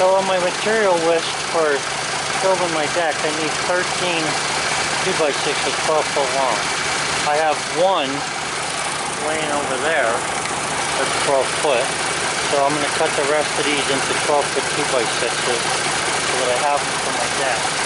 So on my material list for building my deck, I need 13 2x6s 12 foot long. I have one laying over there that's 12 foot. So I'm going to cut the rest of these into 12 foot 2x6s so that I have them for my deck.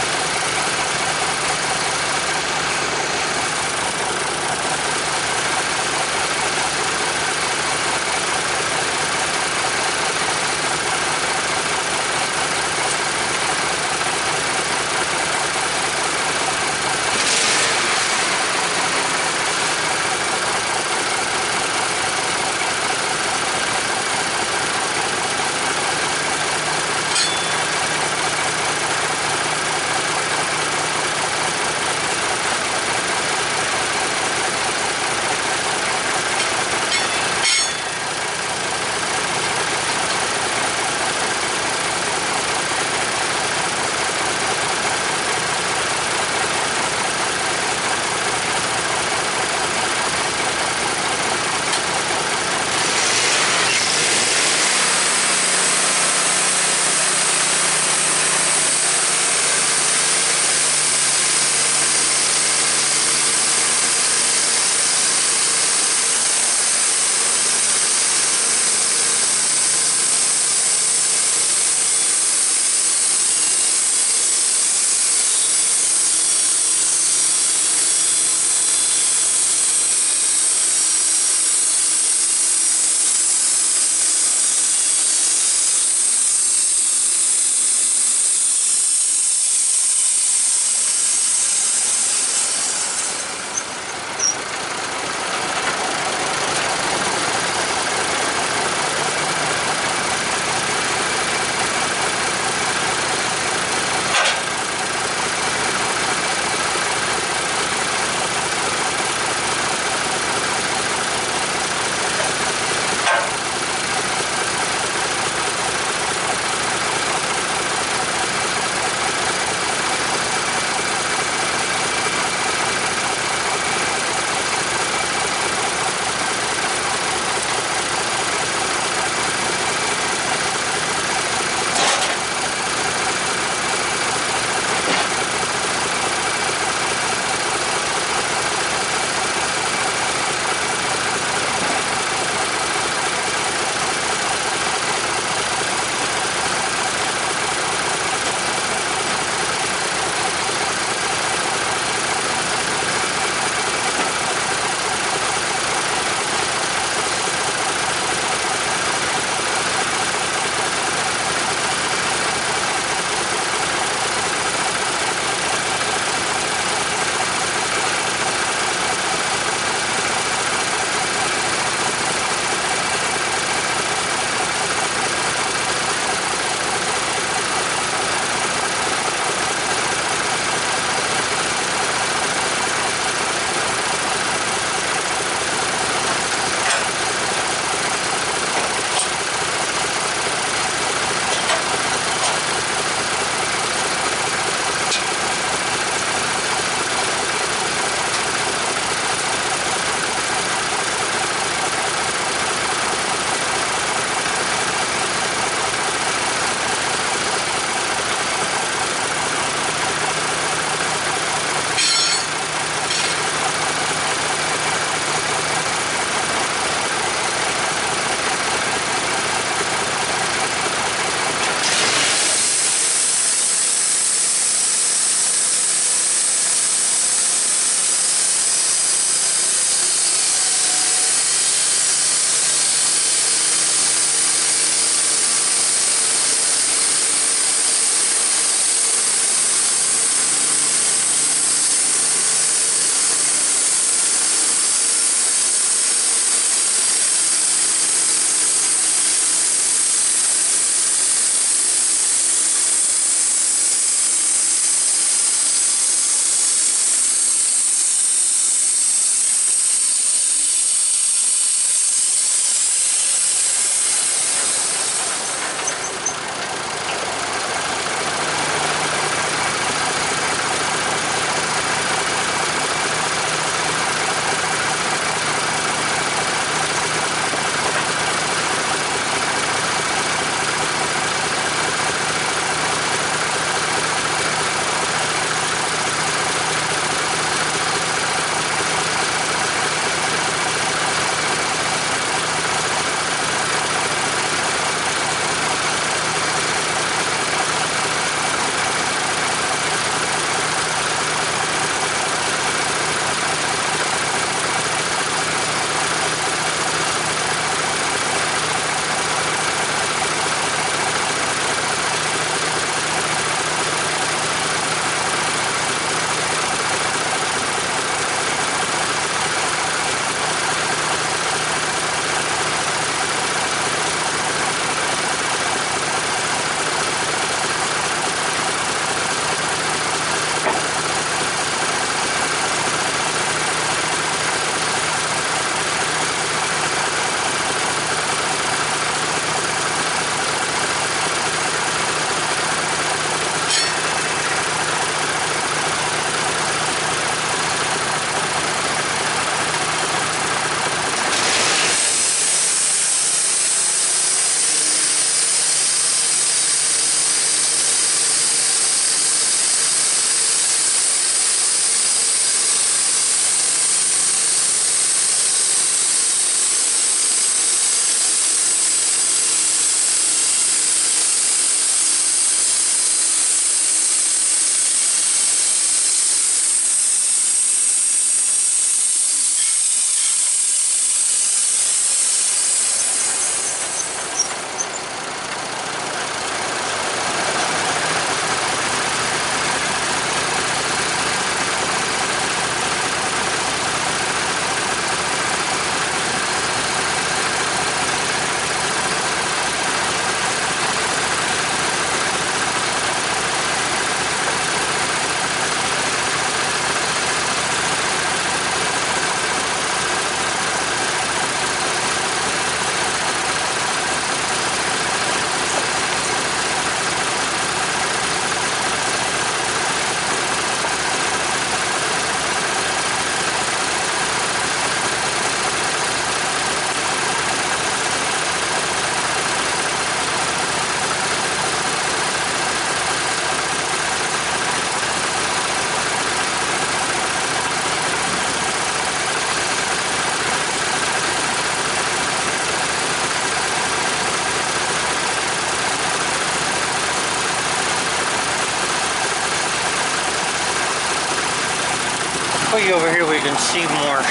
put you over here where you can see more.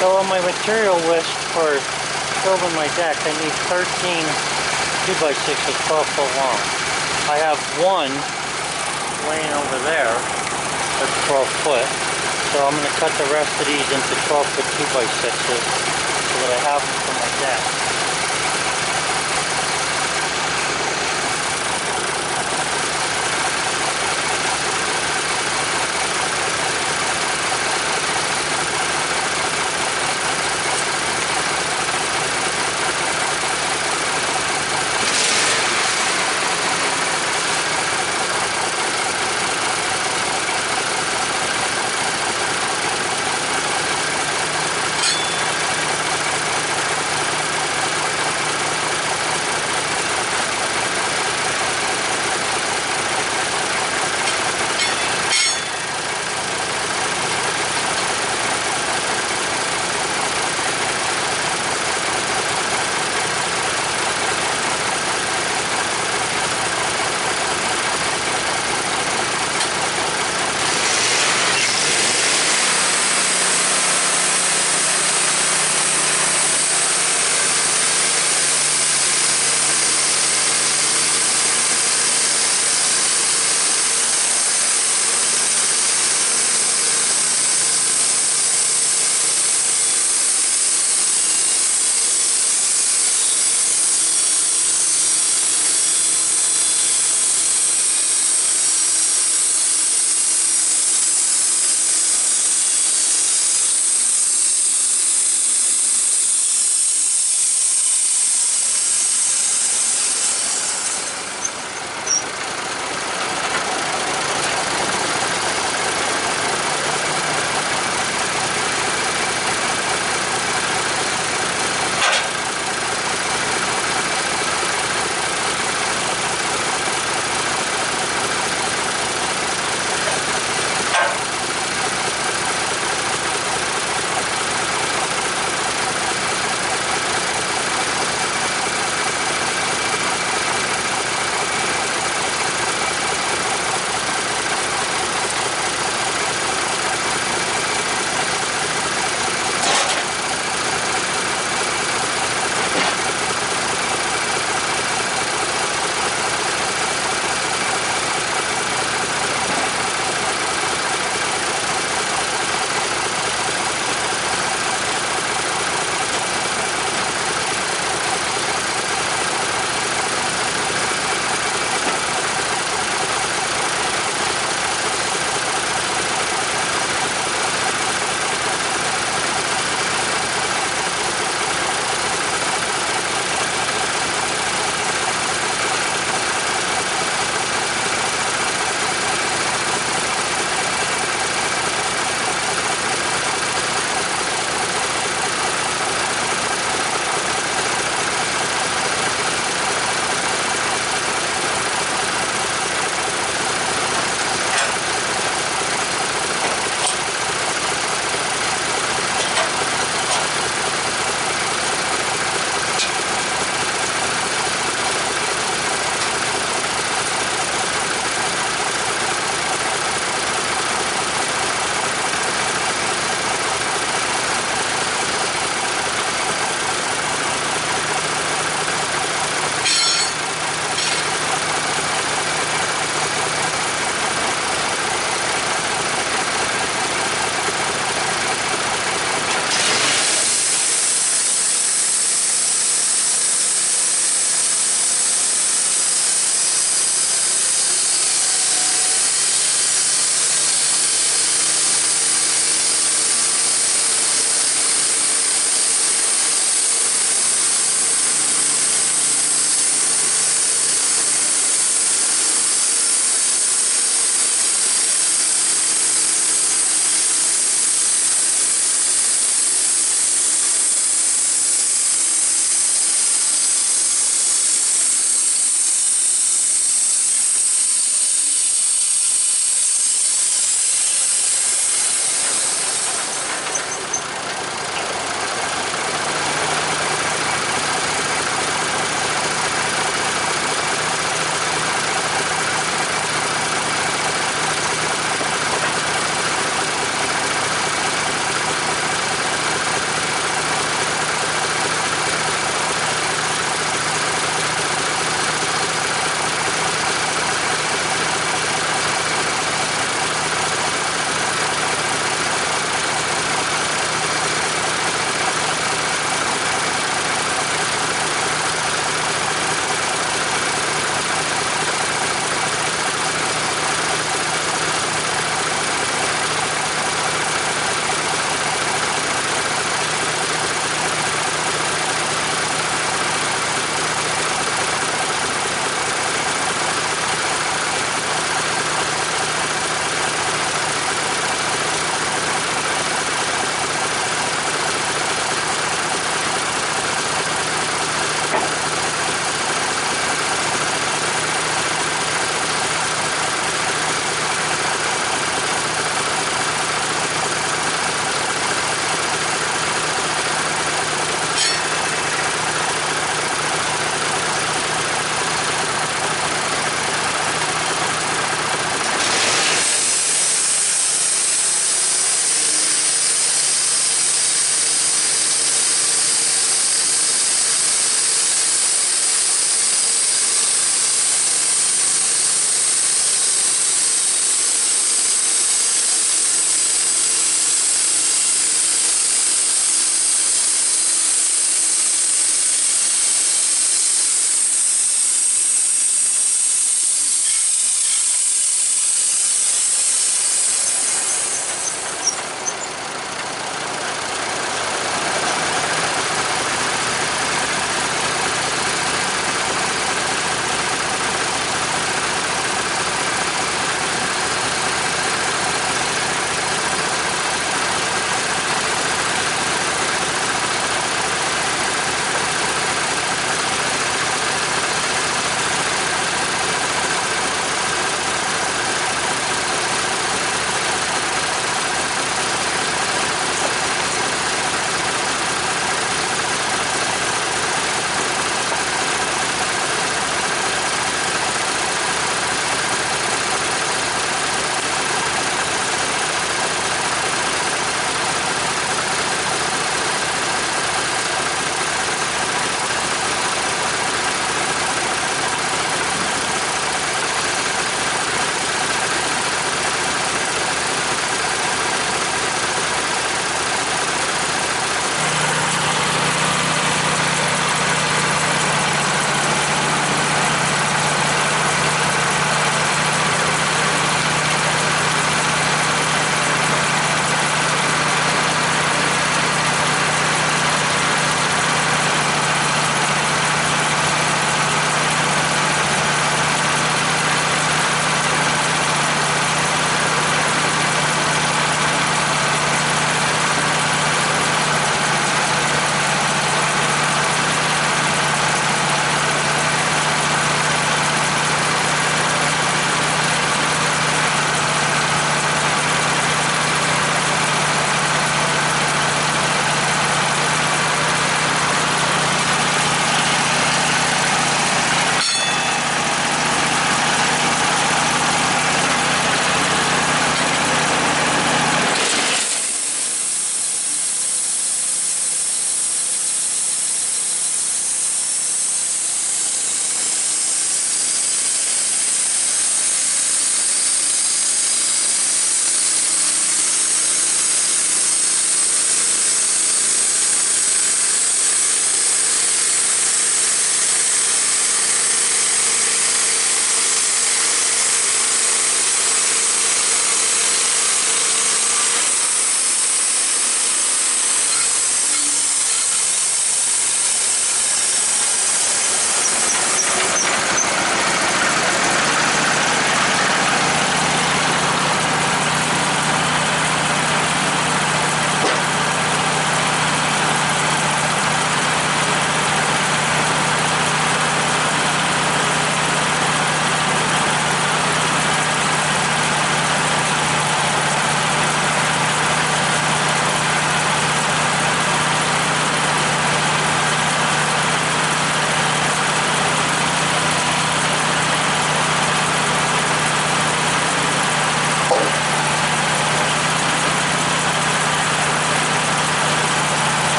So on my material list for building my deck, I need 13 2x6s 12 foot long. I have one laying over there that's 12 foot. So I'm going to cut the rest of these into 12 foot 2x6s so that I have them for my deck.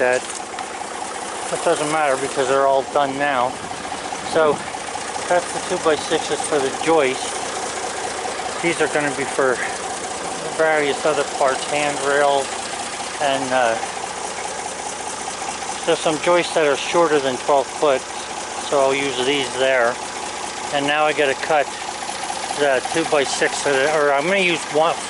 dead. It doesn't matter because they're all done now. So that's the 2x6s for the joist. These are going to be for various other parts, handrails, and there's some joists that are shorter than 12 foot, so I'll use these there. And now I got to cut the 2x6, or I'm going to use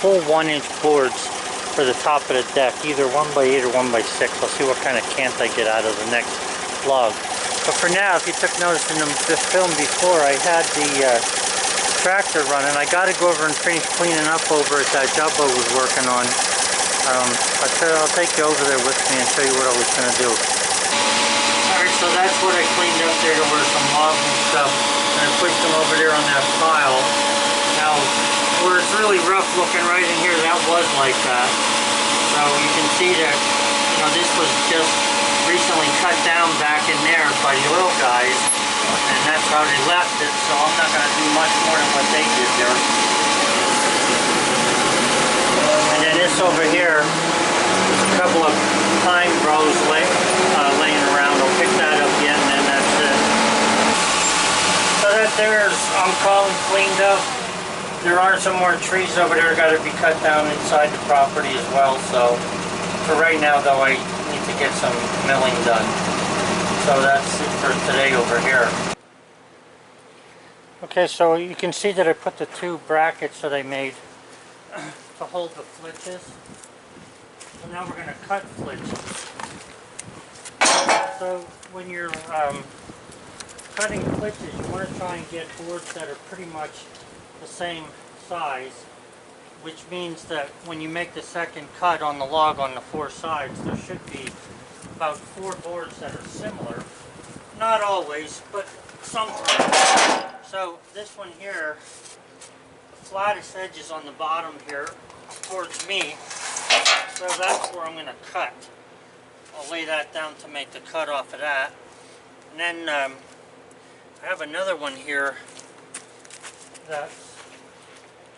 full 1-inch boards for the top of the deck, either 1x8 or 1x6. I'll see what kind of cant I get out of the next log. But for now, if you took notice in the film before, I had the tractor running. I got to go over and finish cleaning up over at that job I was working on. I'll take you over there with me and show you what I was going to do. Alright, so that's what I cleaned up there. There were some logs and stuff, and I pushed them over there on that pile. Now, where it's really rough looking right in here, that was like that. So you can see that, you know, this was just recently cut down back in there by the oil guys, and that's how they left it, so I'm not going to do much more than what they did there. And then this over here, there's a couple of pine rows laying around. I'll pick that up again, and then that's it. So that there's, I'm calling cleaned up. There are some more trees over there got to be cut down inside the property as well, so for right now though I need to get some milling done. So that's it for today over here. Okay, so you can see that I put the 2 brackets that I made to hold the flitches. So now we're going to cut flitches. So when you're cutting flitches, you want to try and get boards that are pretty much the same size, which means that when you make the second cut on the log on the 4 sides, there should be about 4 boards that are similar. Not always, but sometimes. So this one here, the flattest edge is on the bottom here towards me, so that's where I'm going to cut. I'll lay that down to make the cut off of that. And then I have another one here that's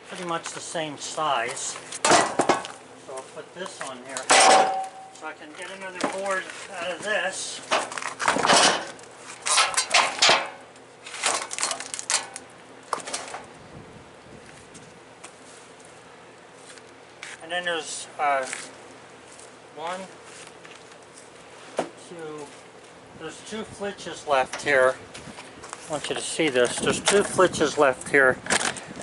pretty much the same size. So I'll put this on here so I can get another board out of this. And then there's 1, 2, there's 2 flitches left here. I want you to see this. There's 2 flitches left here.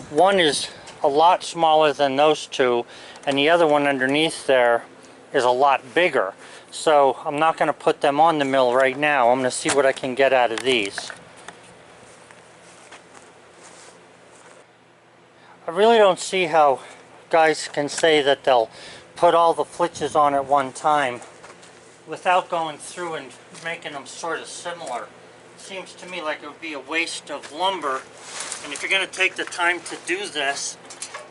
One is a lot smaller than those 2, and the other one underneath there is a lot bigger. So I'm not going to put them on the mill right now. I'm going to see what I can get out of these. I really don't see how guys can say that they'll put all the flitches on at one time without going through and making them sort of similar. It seems to me like it would be a waste of lumber, and if you're going to take the time to do this,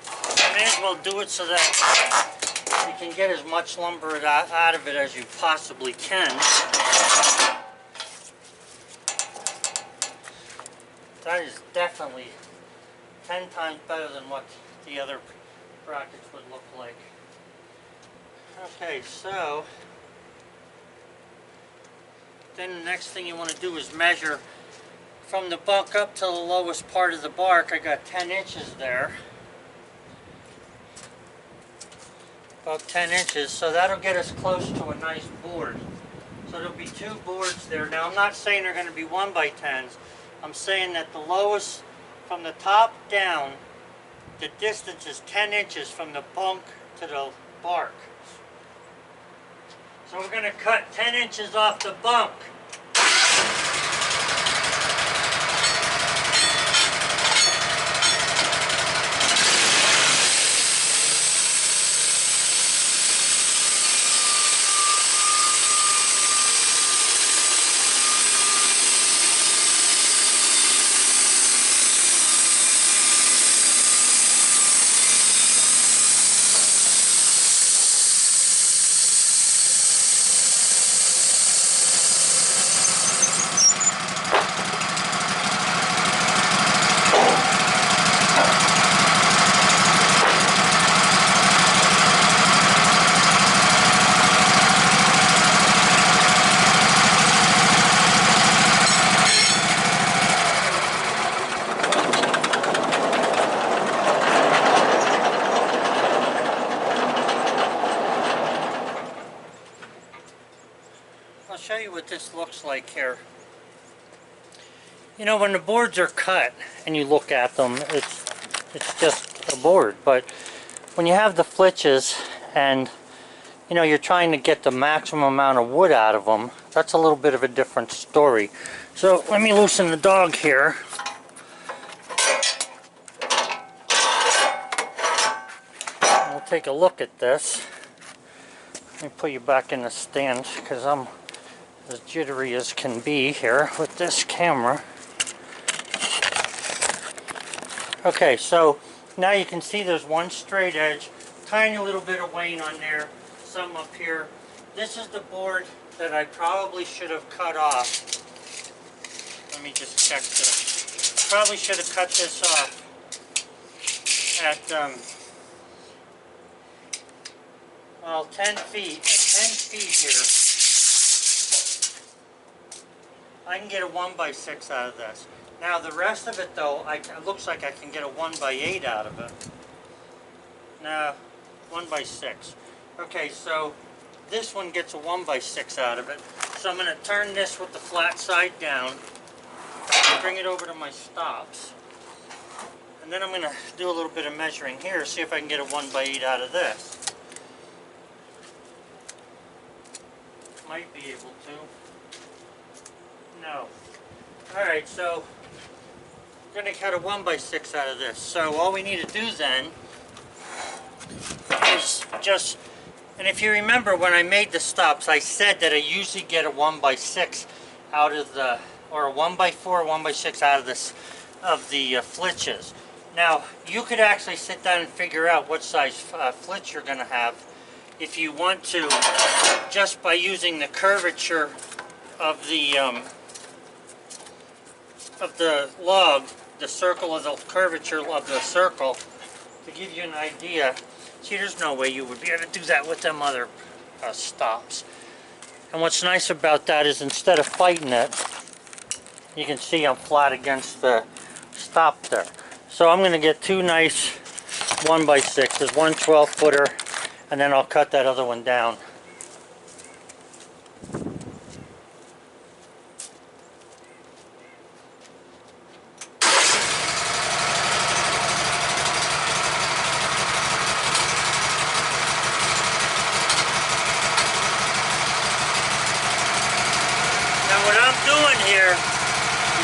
you may as well do it so that you can get as much lumber out of it as you possibly can. That is definitely 10 times better than what the other brackets would look like. Okay, so then the next thing you want to do is measure from the bunk up to the lowest part of the bark. I got 10 inches there. About 10 inches, so that'll get us close to a nice board. So there'll be 2 boards there. Now I'm not saying they're going to be 1x10s. I'm saying that the lowest, from the top down, the distance is 10 inches from the bunk to the bark. So we're going to cut 10 inches off the bunk. show you what this looks like here. You know, when the boards are cut and you look at them, it's just a board. But when you have the flitches and you know you're trying to get the maximum amount of wood out of them, that's a little bit of a different story. So let me loosen the dog here. We'll take a look at this. Let me put you back in the stand because I'm as jittery as can be here with this camera. Okay, so now you can see there's one straight edge, tiny little bit of wane on there, some up here. This is the board that I probably should have cut off. Let me just check this. Probably should have cut this off at well, 10 feet. At 10 feet here, I can get a 1x6 out of this. Now the rest of it though, it looks like I can get a 1x8 out of it. No, 1x6. Okay, so this one gets a 1x6 out of it. So I'm going to turn this with the flat side down, bring it over to my stops, and then I'm going to do a little bit of measuring here, see if I can get a 1x8 out of this. Might be able to. No. Alright, so we're going to cut a 1x6 out of this. So all we need to do then is just, and if you remember when I made the stops, I said that I usually get a 1x6 out of the, or a 1x4 or 1x6 out of this, of the flitches. Now, you could actually sit down and figure out what size flitch you're going to have if you want to, just by using the curvature of the log, the circle of the curvature of the circle, to give you an idea. See, there's no way you would be able to do that with them other stops. And what's nice about that is instead of fighting it, you can see I'm flat against the stop there. So I'm going to get two nice 1x6s, one 12-footer, and then I'll cut that other one down.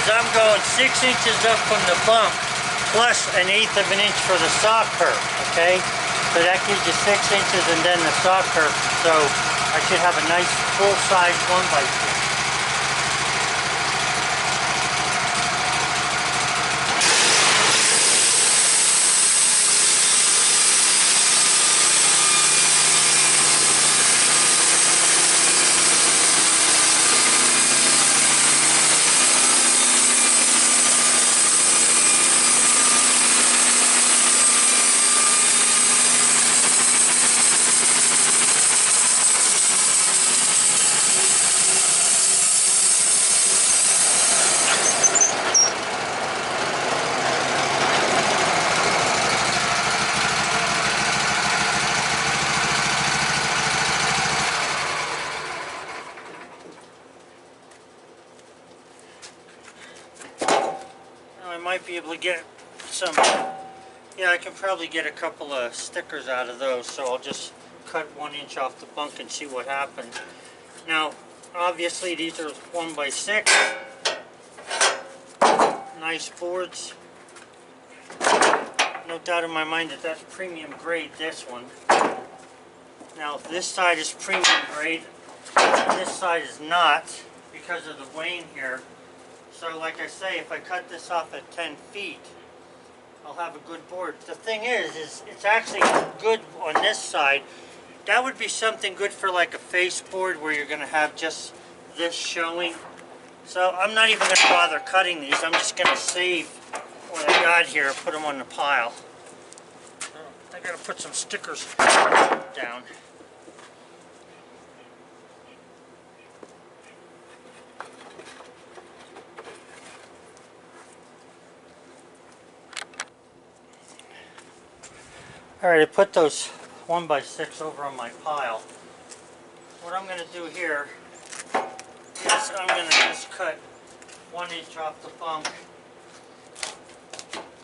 I'm going 6 inches up from the bump plus 1/8 of an inch for the saw curve, okay? So that gives you 6 inches and then the saw curve. So I should have a nice full-size 1x6. Be able to get some, yeah, I can probably get a couple of stickers out of those, so I'll just cut 1 inch off the bunk and see what happens. Now obviously these are 1x6 nice boards, no doubt in my mind that that's premium grade, this one. Now this side is premium grade and this side is not because of the wane here. So like I say, if I cut this off at 10 feet, I'll have a good board. The thing is it's actually good on this side. That would be something good for like a face board where you're going to have just this showing. So I'm not even going to bother cutting these. I'm just going to save what I got here, put them on the pile. I got to put some stickers down. Alright, I put those 1x6 over on my pile. What I'm going to do here is I'm going to just cut 1 inch off the bunk.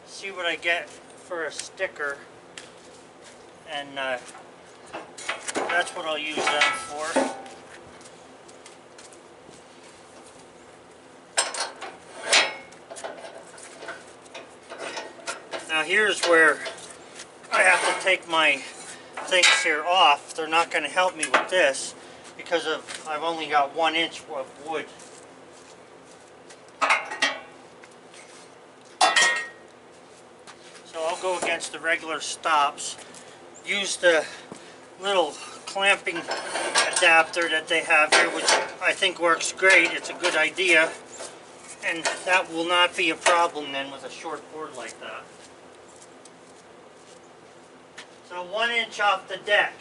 See what I get for a sticker, and that's what I'll use that for. Now here's where I have to take my things here off. They're not going to help me with this because I've only got 1 inch of wood. So I'll go against the regular stops, use the little clamping adapter that they have here, which I think works great. It's a good idea, and that will not be a problem then with a short board like that. So 1 inch off the deck.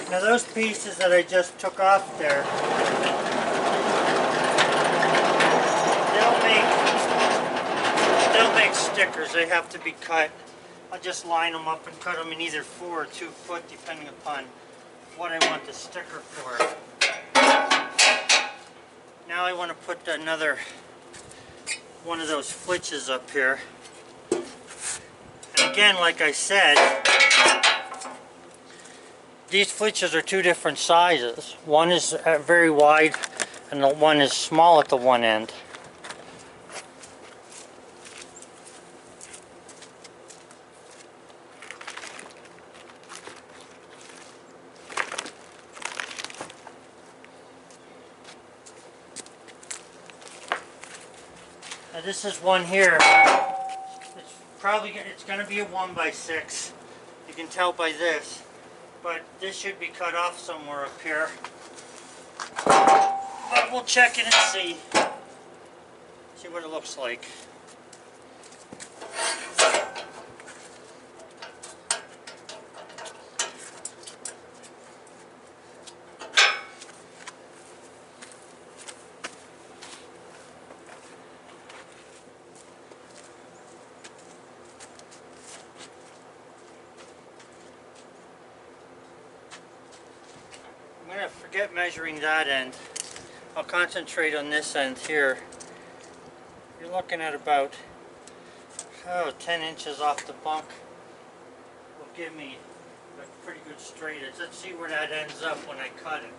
Now those pieces that I just took off there, they'll make stickers. They have to be cut. I'll just line them up and cut them in either 4 or 2 foot depending upon what I want the sticker for. Now I want to put another one of those flitches up here. And again, like I said, these flitches are 2 different sizes. One is very wide and the one is small at the one end. Now this is one here. It's going to be a 1x6. You can tell by this. But this should be cut off somewhere up here. But we'll check it and see what it looks like. I'm going to forget measuring that end. I'll concentrate on this end here. You're looking at about 10 inches off the bunk. Will give me a pretty good straight edge. Let's see where that ends up when I cut it.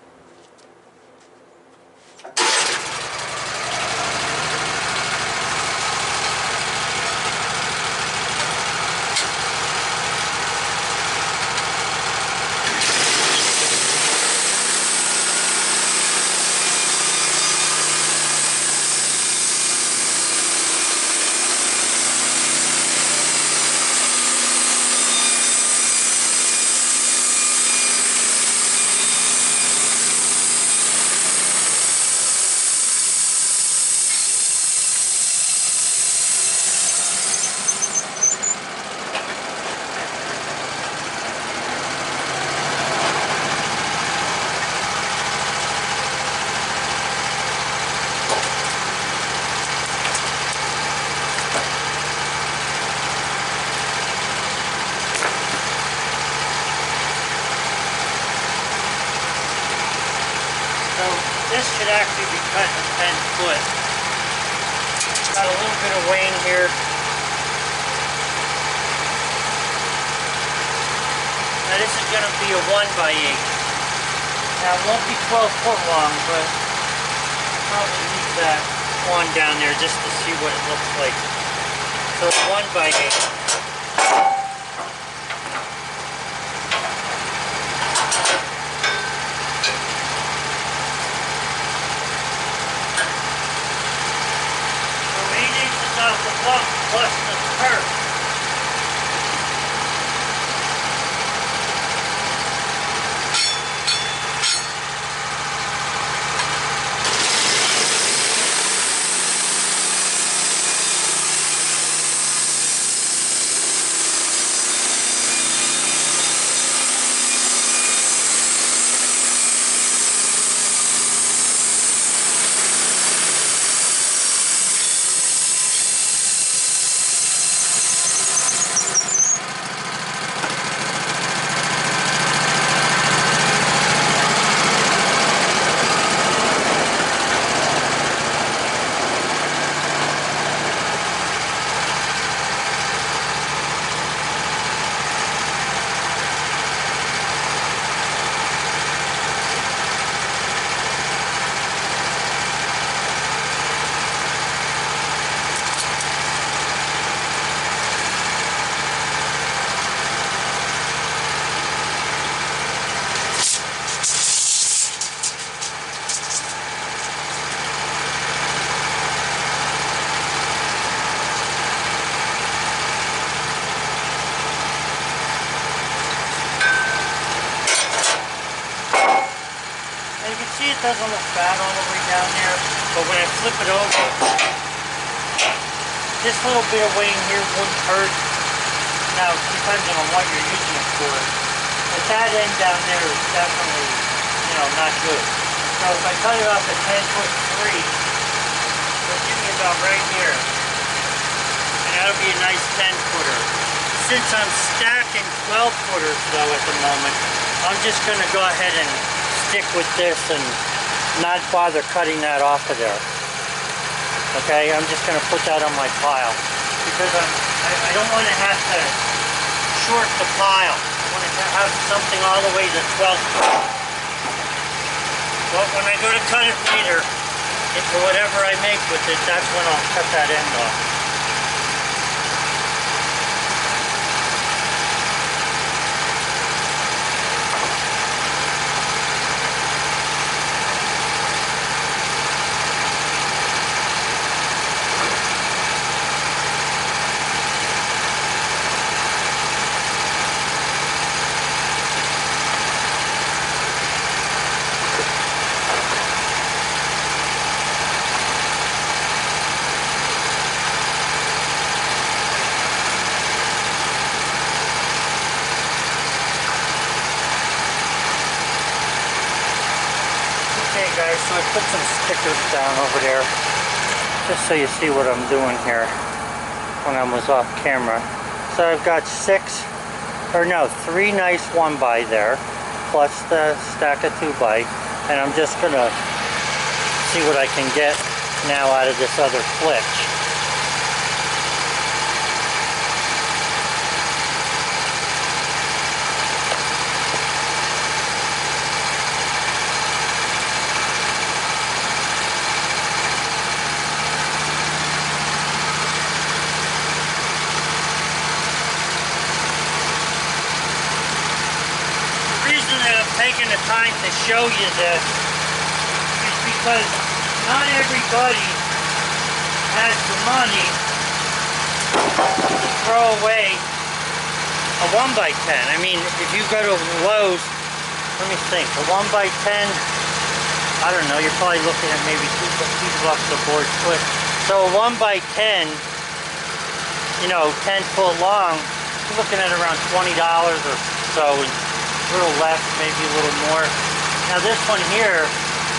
actually be cutting 10 foot. Got a little bit of wane here. Now this is going to be a 1x8. Now it won't be 12 foot long, but I'll probably leave that one down there just to see what it looks like. So 1x8. Off the block plus the turf. See, it doesn't look bad all the way down there, but when I flip it over, this little bit of wane here wouldn't hurt. Now, depending on what you're using it for, but that end down there is definitely, you know, not good. So if I cut it off at 10 foot 3, it'll give me about right here, and that'll be a nice 10 footer. Since I'm stacking 12 footers though at the moment, I'm just going to go ahead and stick with this and not bother cutting that off of there. Okay, I'm just going to put that on my pile because I don't want to have to short the pile. I want to have something all the way to 12 foot. But when I go to cut it later, for whatever I make with it, that's when I'll cut that end off. Okay guys, so I put some stickers down over there just so you see what I'm doing here when I was off camera. So I've got 3 nice 1x there plus the stack of 2x, and I'm just gonna see what I can get now out of this other flitch. Taking the time to show you this is because not everybody has the money to throw away a 1x10. I mean, if you go to Lowe's, let me think, a 1x10, I don't know, you're probably looking at maybe $2 a board foot. So a 1x10, you know, 10 foot long, you're looking at around $20 or so. A little less, maybe a little more. Now this one here,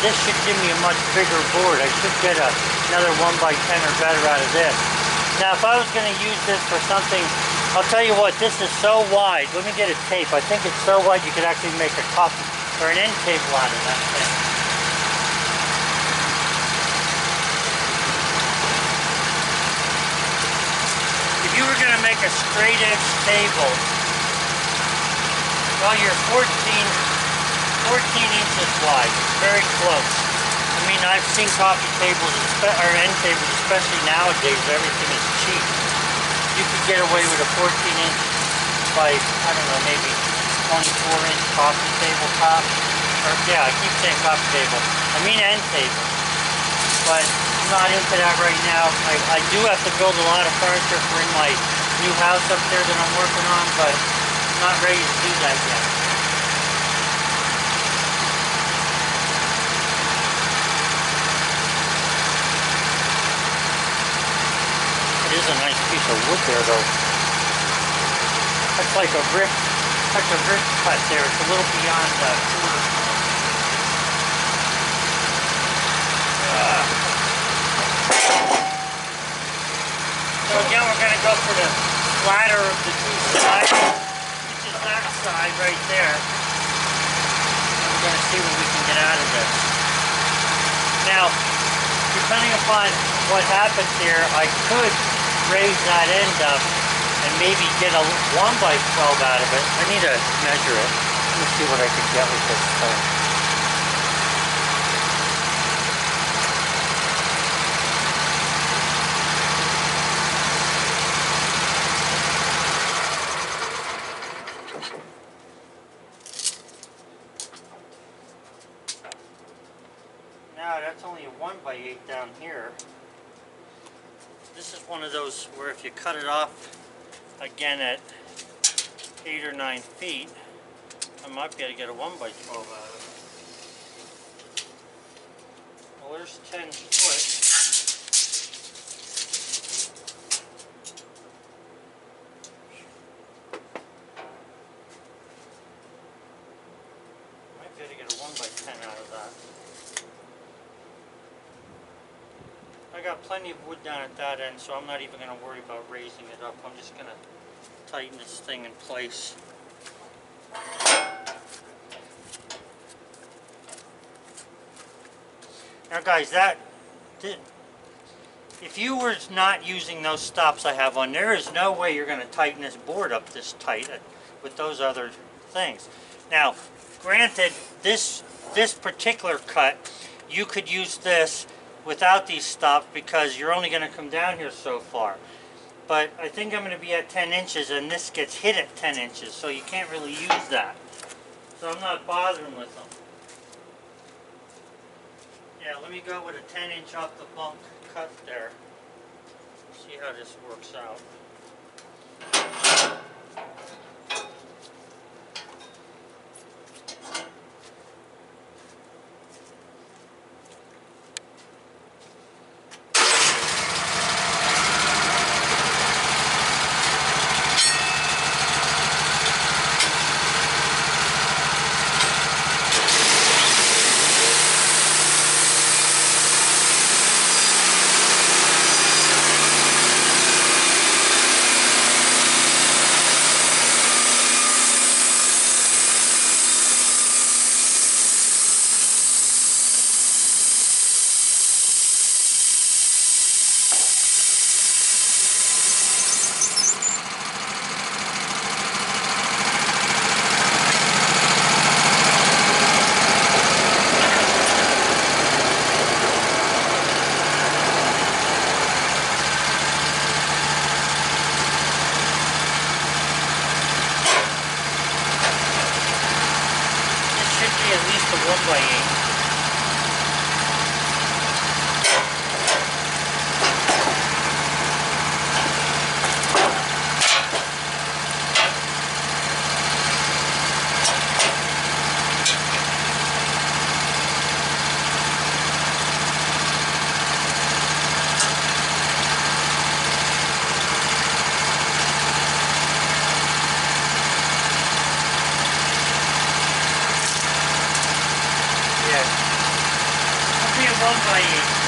this should give me a much bigger board. I should get another 1x10 or better out of this. Now if I was going to use this for something, I'll tell you what, this is so wide. Let me get a tape. I think it's so wide you could actually make a cup or an end table out of that thing. make a straight edge table, well, you're 14 inches wide, very close. I mean, I've seen coffee tables, or end tables, especially nowadays, everything is cheap. You could get away with a 14-inch by, I don't know, maybe 24-inch coffee table top. Or, yeah, I keep saying coffee table. I mean end table. But I'm not into that right now. I do have to build a lot of furniture for in my new house up there that I'm working on, but I'm not ready to do that yet. It is a nice piece of wood there, though. That's like a rip. That's a rip cut there. It's a little beyond the quarter. So again, we're going to go for the flatter of the two sides, which is that side right there. And we're going to see what we can get out of this. Now, depending upon what happens here, I could raise that end up and maybe get a 1x12 out of it. I need to measure it. Let me see what I can get with this thing. Now that's only a 1x8 down here. This is one of those where if you cut it off again at 8 or 9 feet, I might be able to get a 1x12 out of it. Well, there's 10 foot. Might be able to get a 1x10 out of that. I got plenty of wood down at that end, so I'm not even going to worry about raising it up. I'm just going to tighten this thing in place. Now guys, if you were not using those stops I have on, there is no way you're going to tighten this board up this tight with those other things. Now, granted, this particular cut, you could use this without these stops because you're only going to come down here so far. But I think I'm going to be at 10 inches and this gets hit at 10 inches, so you can't really use that. So I'm not bothering with them. Yeah, let me go with a 10-inch off the bunk cut there. See how this works out. At least a 1x8. Be a 1x8.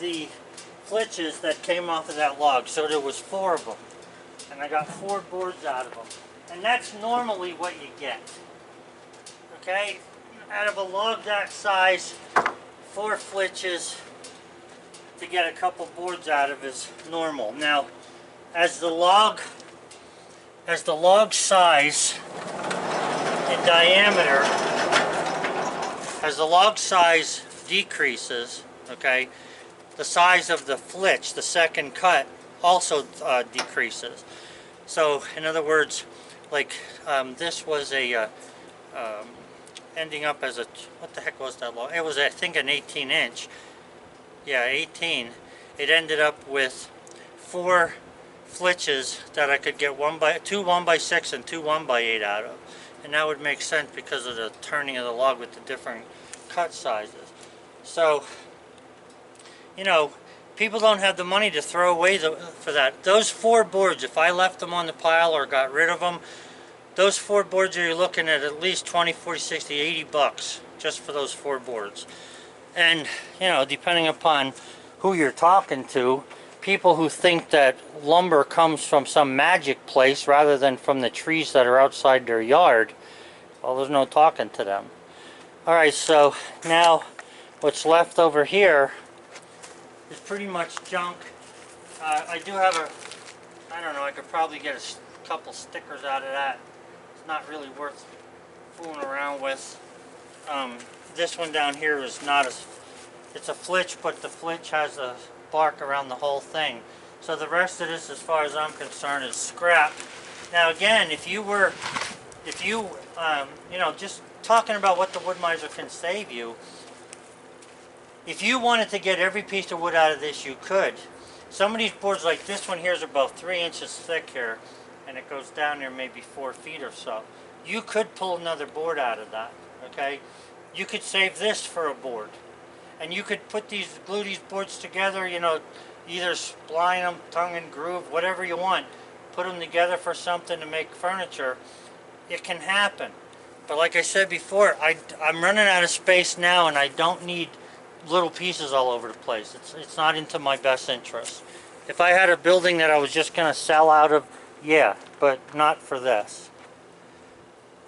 the flitches that came off of that log. So there was 4 of them. And I got 4 boards out of them. And that's normally what you get. Okay? Out of a log that size, 4 flitches to get a couple boards out of is normal. Now, as the log size in diameter, as the log size decreases, okay, the size of the flitch, the second cut, also decreases. So, in other words, like this was a ending up as a, what the heck was that log? It was, I think, an 18-inch. Yeah, 18. It ended up with 4 flitches that I could get 2 1x6 and 2 1x8 out of. And that would make sense because of the turning of the log with the different cut sizes. So, you know, people don't have the money to throw away for that. Those 4 boards, if I left them on the pile or got rid of them, those 4 boards, you're looking at least 20, 40, 60, 80 bucks just for those 4 boards. And, you know, depending upon who you're talking to, people who think that lumber comes from some magic place rather than from the trees that are outside their yard, well, there's no talking to them. Alright, so now what's left over here is pretty much junk. I do have I don't know, I could probably get a couple stickers out of that. It's not really worth fooling around with. This one down here is not it's a flitch, but the flitch has a bark around the whole thing. So the rest of this, as far as I'm concerned, is scrap. Now again, if you know, just talking about what the Woodmizer can save you, if you wanted to get every piece of wood out of this, you could. Some of these boards, like this one here, is about 3 inches thick here, and it goes down there maybe 4 feet or so. You could pull another board out of that, okay? You could save this for a board. And you could glue these boards together, you know, either spline them, tongue and groove, whatever you want. Put them together for something to make furniture. It can happen. But like I said before, I'm running out of space now, and I don't need little pieces all over the place. It's not into my best interest. If I had a building that I was just going to sell out of, yeah, but not for this.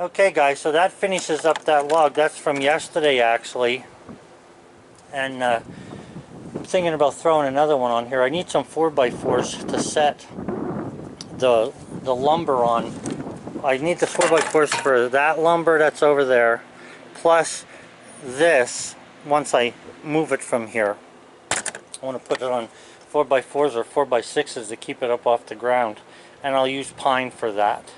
Okay guys, so that finishes up that log. That's from yesterday actually. And I'm thinking about throwing another one on here. I need some 4x4s to set the lumber on. I need the 4x4s for that lumber that's over there, plus this once I move it from here. I want to put it on 4x4s or 4x6s to keep it up off the ground, and I'll use pine for that.